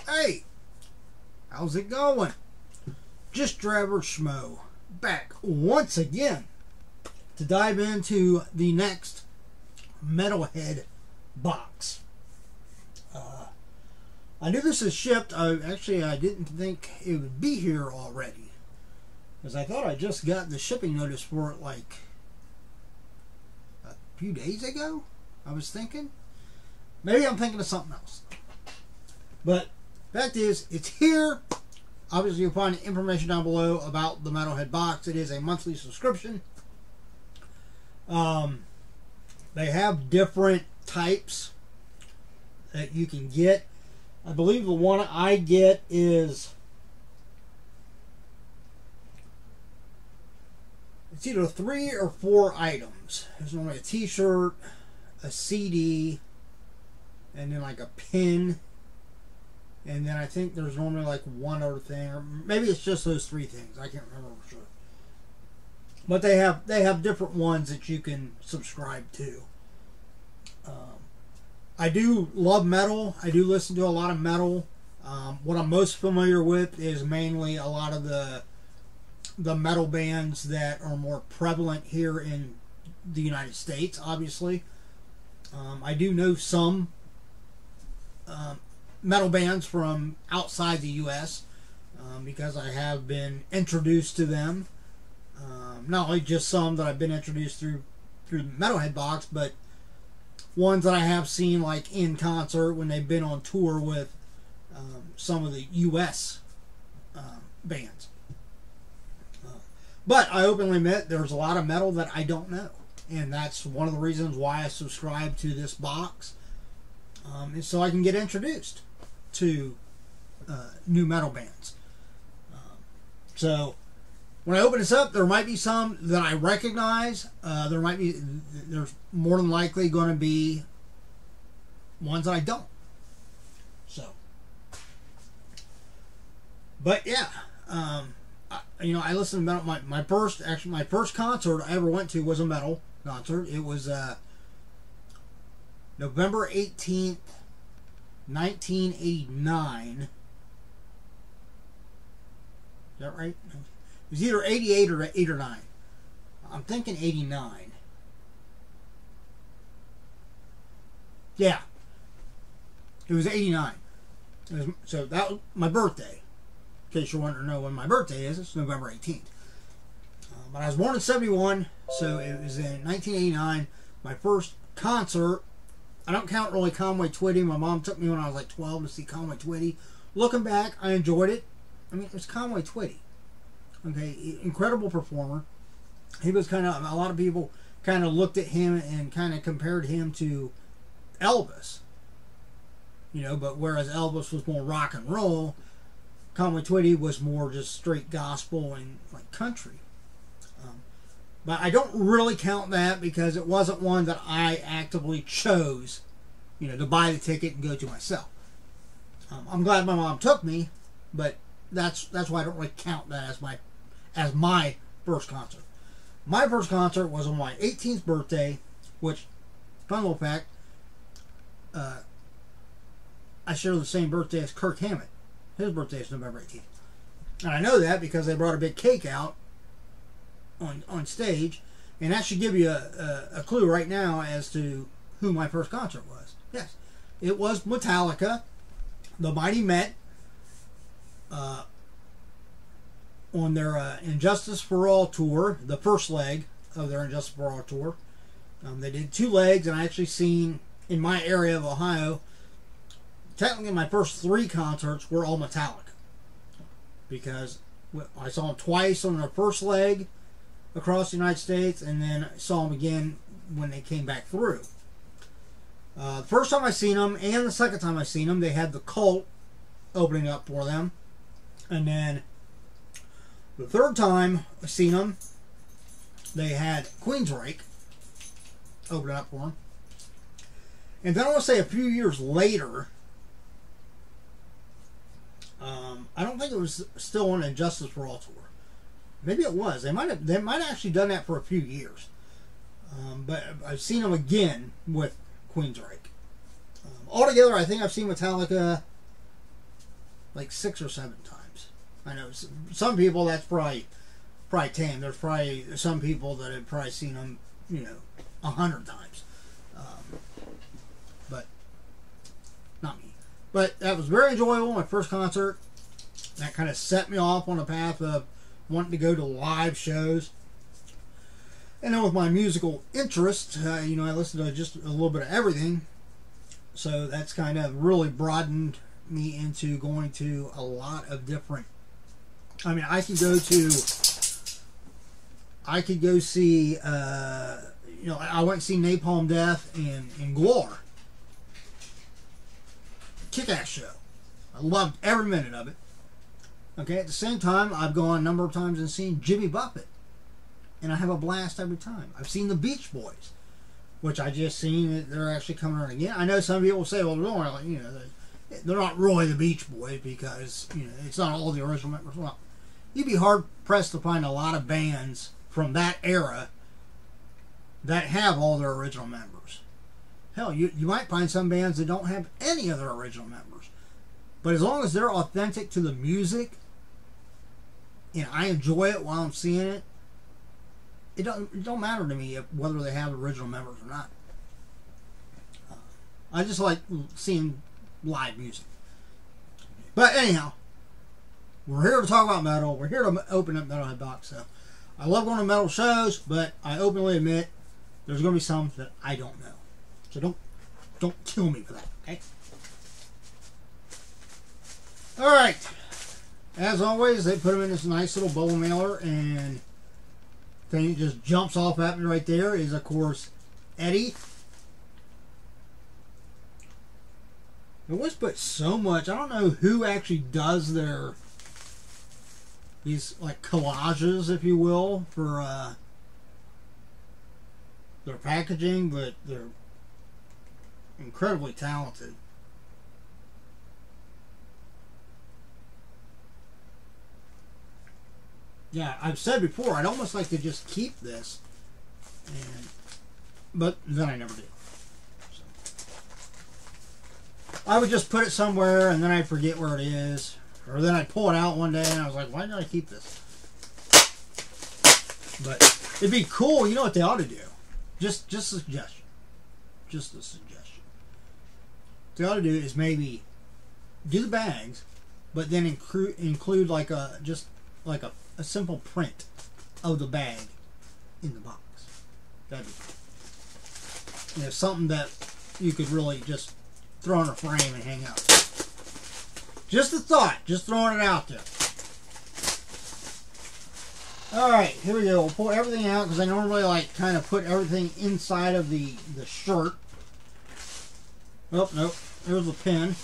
Hey, how's it going? Just Average Schmo back once again to dive into the next Metalhead box. I knew this is shipped. I didn't think it would be here already, because I thought I just got the shipping notice for it like a few days ago. I was thinking. Maybe I'm thinking of something else. But fact is, it's here. Obviously, you'll find information down below about the Metalhead box. It is a monthly subscription. They have different types that you can get. I believe the one I get is, it's either 3 or 4 items. There's normally a t-shirt, a CD, and then like a pin. And then I think there's normally like one other thing, or maybe it's just those 3 things. I can't remember for sure. But they have different ones that you can subscribe to. I do love metal. I do listen to a lot of metal. What I'm most familiar with is mainly a lot of the metal bands that are more prevalent here in the United States, obviously. I do know some metal bands from outside the U.S. Because I have been introduced to them. Not only just some that I've been introduced through the Metalhead box, but ones that I have seen like in concert when they've been on tour with some of the U.S. Bands. But I openly admit there's a lot of metal that I don't know, and that's one of the reasons why I subscribe to this box, is so I can get introduced to new metal bands. So when I open this up, there might be some that I recognize. There's more than likely going to be ones that I don't. So, but yeah, I listen to metal. My first concert I ever went to was a metal concert. It was November 18th, 1989. Is that right? It was either 88 or 8 or 9. I'm thinking 89. Yeah. It was 89. So that was my birthday. In case you want to know when my birthday is, it's November 18th. But I was born in 71, so it was in 1989. My first concert. I don't count really Conway Twitty. My mom took me when I was like 12 to see Conway Twitty. Looking back, I enjoyed it. I mean, it was Conway Twitty. Okay, incredible performer. He was kind of, a lot of people kind of looked at him and kind of compared him to Elvis. But whereas Elvis was more rock and roll, Conway Twitty was more just straight gospel and like country. But I don't really count that because it wasn't one that I actively chose, to buy the ticket and go to myself. I'm glad my mom took me, but that's why I don't really count that as my first concert. My first concert was on my 18th birthday, which, fun little fact, I share the same birthday as Kirk Hammett. His birthday is November 18th. And I know that because they brought a big cake out on stage, and that should give you a clue right now as to who my first concert was. Yes, it was Metallica, the Mighty Met, on their Injustice for All tour, the first leg of their Injustice for All tour. They did 2 legs, and I actually seen, in my area of Ohio, technically my first 3 concerts were all Metallica, because I saw them twice on their first leg across the United States, and then I saw them again when they came back through. The first time I seen them and the second time I seen them, they had the Cult opening up for them, and then the third time I seen them, they had Queensryche opening up for them. And then I want to say a few years later, I don't think it was still on Injustice for All tour. Maybe it was. They might have actually done that for a few years. But I've seen them again with Queensryche. Altogether, I think I've seen Metallica like 6 or 7 times. I know some people that's probably tame. There's probably some people that have probably seen them, 100 times, but not me. But that was very enjoyable. My first concert. That kind of set me off on a path of wanting to go to live shows. And then with my musical interest, I listened to just a little bit of everything. So that's kind of really broadened me into going to a lot of different. I mean, I could go see, I went and see Napalm Death and Gore. Kick-ass show. I loved every minute of it. Okay, at the same time, I've gone a number of times and seen Jimmy Buffett. And I have a blast every time. I've seen the Beach Boys, which I just seen that they're actually coming around again. I know some people say, well, they're not really the Beach Boys because, it's not all the original members. Well, you'd be hard-pressed to find a lot of bands from that era that have all their original members. Hell, you might find some bands that don't have any of their original members. But as long as they're authentic to the music, and I enjoy it while I'm seeing it, it don't matter to me whether they have original members or not. I just like seeing live music. But anyhow, we're here to talk about metal. We're here to open up Metalhead Box. So I love going to metal shows, but I openly admit there's going to be some that I don't know. So don't kill me for that, okay? All right. As always, they put them in this nice little bubble mailer, and thing that just jumps off at me right there is, of course, Eddie. They always put so much. I don't know who actually does these like collages, if you will, for their packaging, but they're incredibly talented. Yeah, I've said before, I'd almost like to just keep this, but then I never do. So, I would just put it somewhere, and then I'd forget where it is, or then I'd pull it out one day, and I was like, why did I keep this? But it'd be cool. You know what they ought to do? Just a suggestion. Just a suggestion. What they ought to do is maybe do the bags, but then include like a simple print of the bag in the box. That'd be cool. Something that you could really just throw in a frame and hang out. Just a thought. Just throwing it out there. Alright, here we go. We'll pull everything out because I normally kind of put everything inside of the shirt. Oh, nope. There's the pin.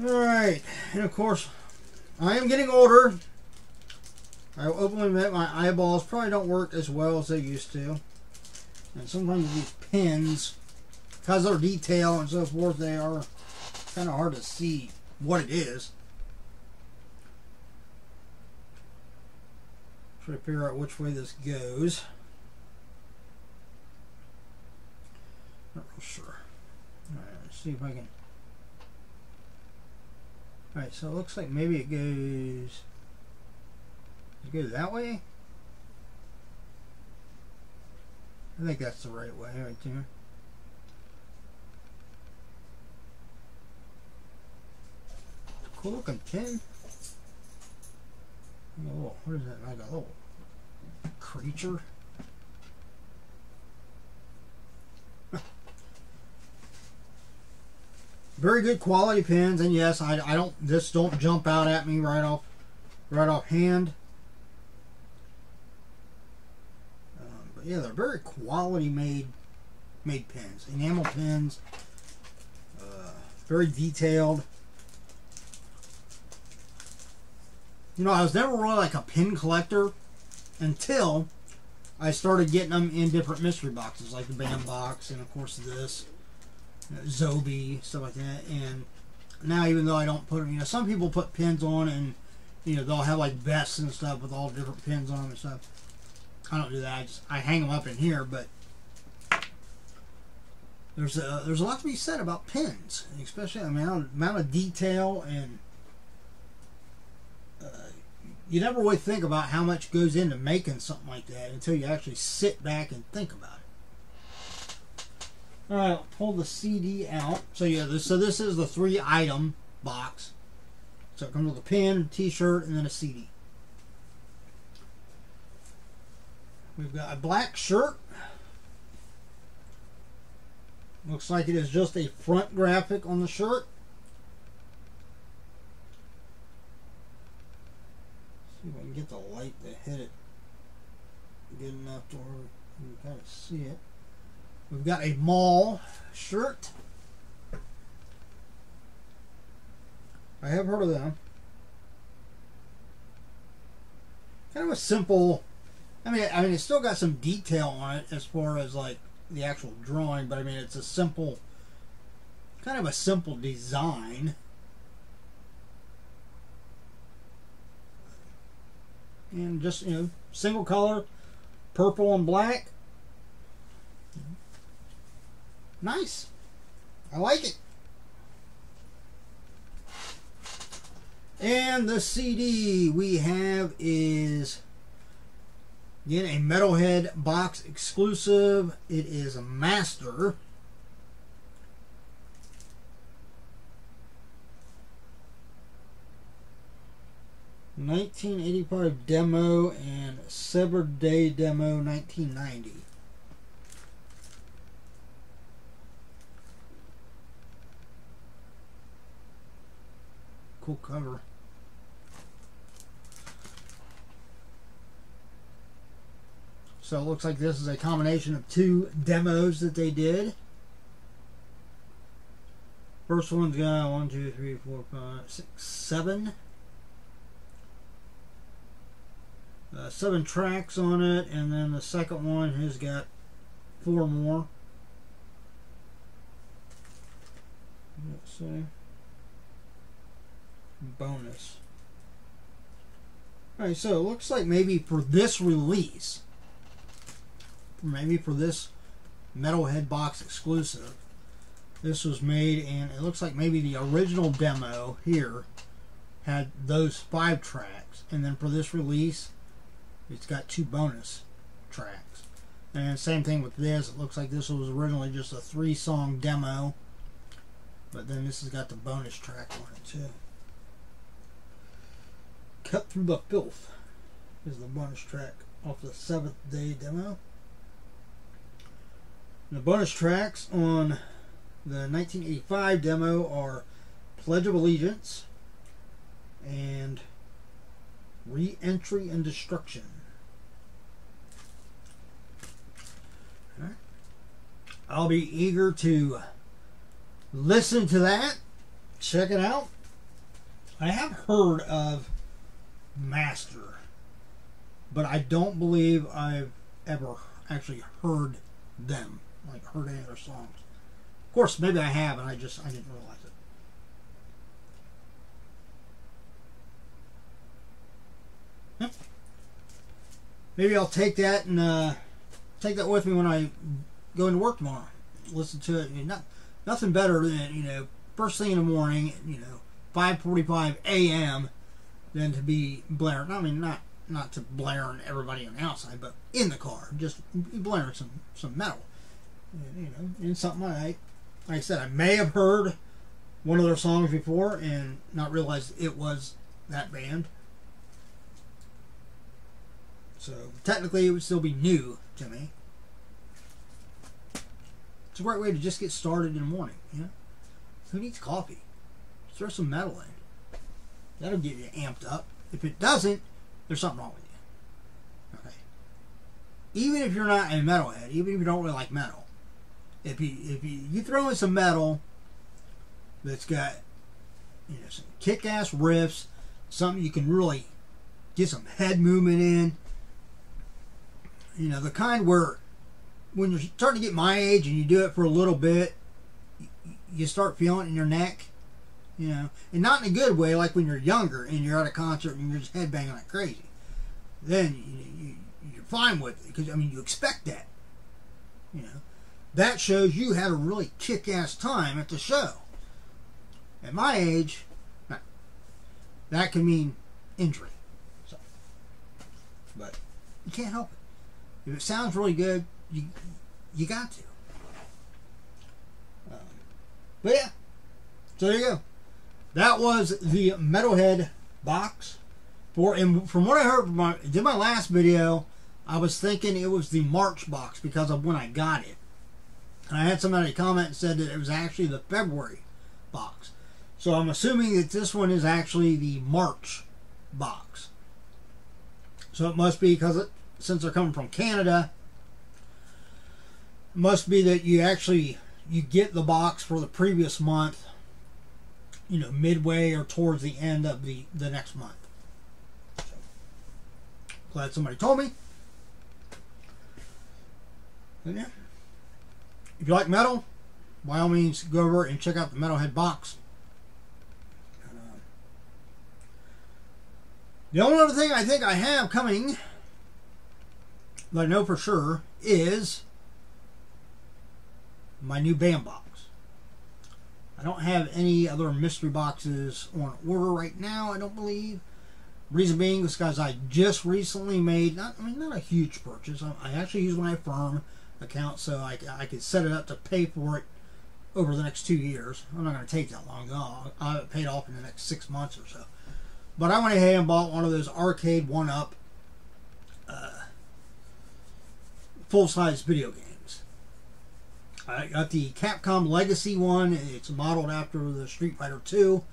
Alright, and of course, I am getting older. I will openly admit my eyeballs probably don't work as well as they used to. And sometimes these pins, because they're detail and so forth, they are kind of hard to see what it is. Try to figure out which way this goes. Not real sure. Alright, let's see if I can. Alright, so it looks like maybe it goes that way? I think that's the right way right there. Cool looking pin. Oh, what is that? Like a little creature? Very good quality pins, and yes, I don't. This don't jump out at me right off hand. But yeah, they're very quality made pins, enamel pins. Very detailed. I was never really like a pin collector until I started getting them in different mystery boxes, like the band box, and of course this. Zobi, stuff like that. And now, even though I don't put them, some people put pins on, and they'll have like vests and stuff with all different pins on them and stuff. I don't do that. I hang them up in here. But there's a lot to be said about pins, especially the amount of detail, and you never really think about how much goes into making something like that until you actually sit back and think about it. All right, I'll pull the CD out. So yeah, this is the 3-item box. So it comes with a pin, t-shirt, and then a CD. We've got a black shirt. Looks like it is just a front graphic on the shirt. See if I can get the light to hit it good enough to where you can kind of see it. We've got a mall shirt. I have heard of them. Kind of a simple. I mean, it's still got some detail on it as far as like the actual drawing, but I mean, it's a simple, kind of a simple design. And just, you know, single color, purple and black. Nice. I like it. And the CD we have is, again, a Metalhead Box exclusive. It is a master. '85 demo and Severed Day demo 1990. Cool cover. So it looks like this is a combination of 2 demos that they did. First one's got 1, 2, 3, 4, 5, 6, 7. 7 tracks on it, and then the second one has got 4 more. Let's see. Bonus. Alright, so it looks like maybe for this release, maybe for this Metalhead Box exclusive, this was made, and it looks like maybe the original demo here had those 5 tracks, and then for this release it's got 2 bonus tracks. And same thing with this. It looks like this was originally just a 3-song demo, but then this has got the bonus track on it too. Cut Through the Filth is the bonus track off the 7th Day demo. And the bonus tracks on the 1985 demo are Pledge of Allegiance and Re-Entry and Destruction. Alright. I'll be eager to listen to that. Check it out. I have heard of Master, but I don't believe I've ever actually heard them, like heard any of their songs. Of course, maybe I have, and I didn't realize it. Yep. Maybe I'll take that and take that with me when I go into work tomorrow. Listen to it. Nothing better than, you know, first thing in the morning, you know, 5:45 a.m. than to be blaring. I mean, not to blaring everybody on the outside, but in the car, just blaring some metal. And, you know, and something like I said, I may have heard one of their songs before and not realized it was that band. So technically, it would still be new to me. It's a great way to just get started in the morning. You know, who needs coffee? Throw some metal in. That'll get you amped up. If it doesn't, there's something wrong with you. Okay. Even if you're not a metalhead, even if you don't really like metal, if you throw in some metal that's got, you know, some kick-ass riffs, something you can really get some head movement in, you know, the kind where when you're starting to get my age and you do it for a little bit, you start feeling it in your neck. You know, and not in a good way, like when you're younger and you're at a concert and you're just headbanging like crazy. Then you're fine with it because, I mean, you expect that. You know, that shows you had a really kick-ass time at the show. At my age, that can mean injury. So, but you can't help it. If it sounds really good, you got to. But yeah, so there you go. That was the Metalhead box. And from what I heard from did my last video, I was thinking it was the March box because of when I got it. And I had somebody comment and said that it was actually the February box. So I'm assuming that this one is actually the March box. So it must be because since they're coming from Canada, it must be that you get the box for the previous month, you know, midway or towards the end of the next month. So, glad somebody told me. And yeah. If you like metal, by all means, go over and check out the Metalhead box. The only other thing I think I have coming, that I know for sure, is my new BAM box. I don't have any other mystery boxes on order right now, I don't believe. Reason being, is because I just recently made, not a huge purchase. I actually use my firm account so I could set it up to pay for it over the next 2 years. I'm not going to take that long. I'll have it paid off in the next 6 months or so. But I went ahead and bought one of those arcade 1-up full-size video games. I got the Capcom Legacy one. It's modeled after the Street Fighter 2.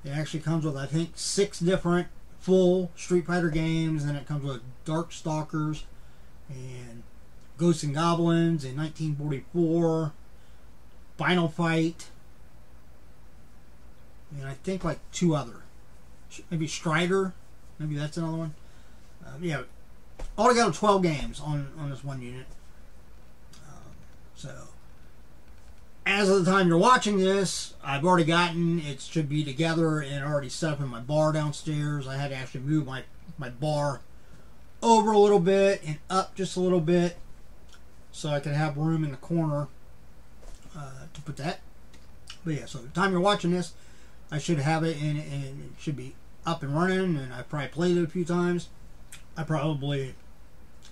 It actually comes with, I think, 6 different full Street Fighter games, and it comes with Darkstalkers and Ghosts and Goblins in 1944, Final Fight, and I think like 2 other. Maybe Strider, maybe that's another one. Yeah, altogether 12 games on this one unit. So, as of the time you're watching this, I've already gotten, it should be together and already set up in my bar downstairs. I had to actually move my bar over a little bit and up just a little bit so I could have room in the corner to put that. But yeah, so the time you're watching this, I should have it and it should be up and running, and I probably played it a few times. I probably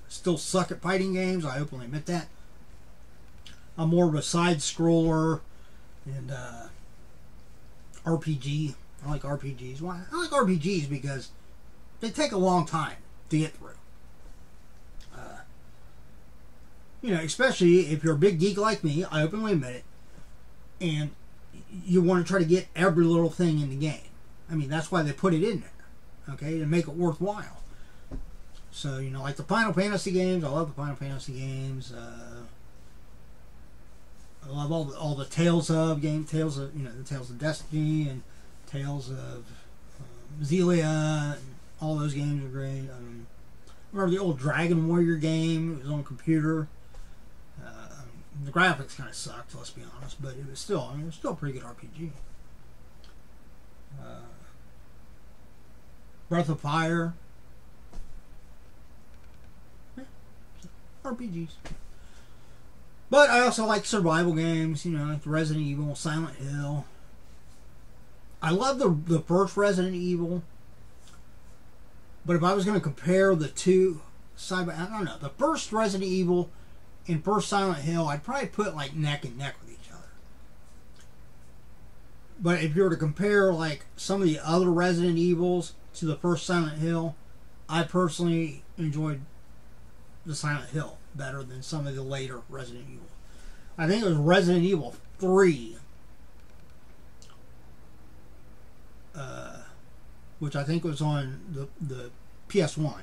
still suck at fighting games. I openly admit that. I'm more of a side scroller and RPG. I like RPGs. Why? I like RPGs because they take a long time to get through. You know, especially if you're a big geek like me, I openly admit it, and you want to try to get every little thing in the game. I mean, that's why they put it in there, okay, to make it worthwhile. So, you know, like the Final Fantasy games, I love the Final Fantasy games. I love all the Tales of games, Tales of, you know, the Tales of Destiny and Tales of Zelia, and all those games are great. Remember the old Dragon Warrior game? It was on a computer. The graphics kind of sucked, let's be honest, but it was still, it was still a pretty good RPG. Breath of Fire. Yeah, RPGs. But I also like survival games, you know, like Resident Evil, Silent Hill. I love the first Resident Evil. But if I was going to compare the two side by, I don't know, the first Resident Evil and first Silent Hill, I'd probably put like neck and neck with each other. But if you were to compare like some of the other Resident Evils to the first Silent Hill, I personally enjoyed the Silent Hill better than some of the later Resident Evil. I think it was Resident Evil 3, which I think was on the PS1.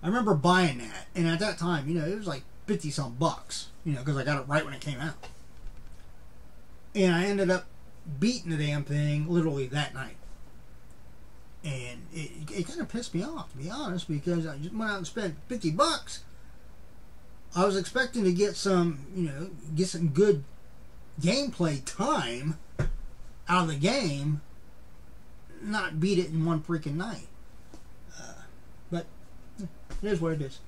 I remember buying that, and at that time, you know, it was like 50-some bucks, you know, because I got it right when it came out. And I ended up beating the damn thing literally that night. And it kind of pissed me off, to be honest, because I just went out and spent 50 bucks. I was expecting to get some, you know, get some good gameplay time out of the game, not beat it in one freaking night. But it is what it is.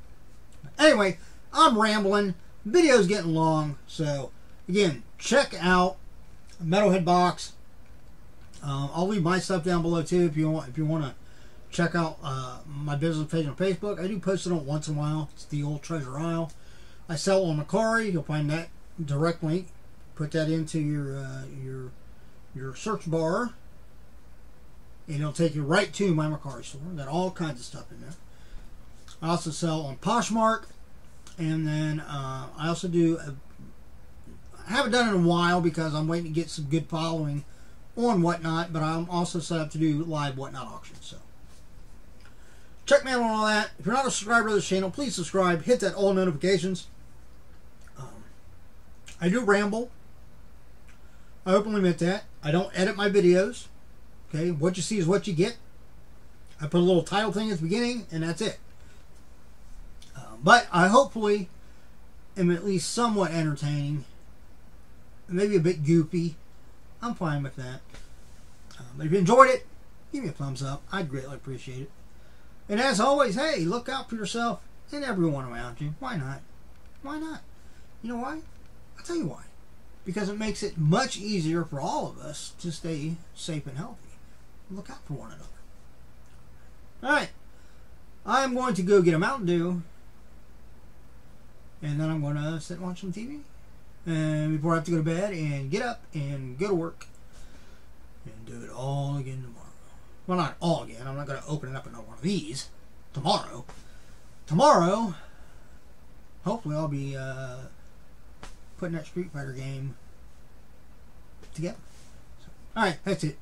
Anyway, I'm rambling. The video's getting long. So, again, check out Metalhead Box. I'll leave my stuff down below too if you want to check out my business page on Facebook. I do post it on once in a while. It's the old treasure aisle. I sell on Macari. You'll find that direct link. Put that into your search bar, and it'll take you right to my Macari store. Got all kinds of stuff in there. I also sell on Poshmark, and then I also do. I haven't done it in a while because I'm waiting to get some good following on Whatnot, but I'm also set up to do live Whatnot auctions. So check me out on all that. If you're not a subscriber to this channel, please subscribe. Hit that all notifications. I do ramble. I openly admit that. I don't edit my videos. Okay, what you see is what you get. I put a little title thing at the beginning, and that's it. But I hopefully am at least somewhat entertaining. Maybe a bit goofy. I'm fine with that. But if you enjoyed it, give me a thumbs up. I'd greatly appreciate it. And as always, hey, look out for yourself and everyone around you. Why not? Why not? You know why? I'll tell you why. Because it makes it much easier for all of us to stay safe and healthy. Look out for one another. Alright. I'm going to go get a Mountain Dew. And then I'm going to sit and watch some TV. And before I have to go to bed and get up and go to work. And do it all again tomorrow. Well, not all again. I'm not going to open it up another one of these. Tomorrow. Tomorrow, hopefully I'll be putting that Street Fighter game together. So, alright, that's it.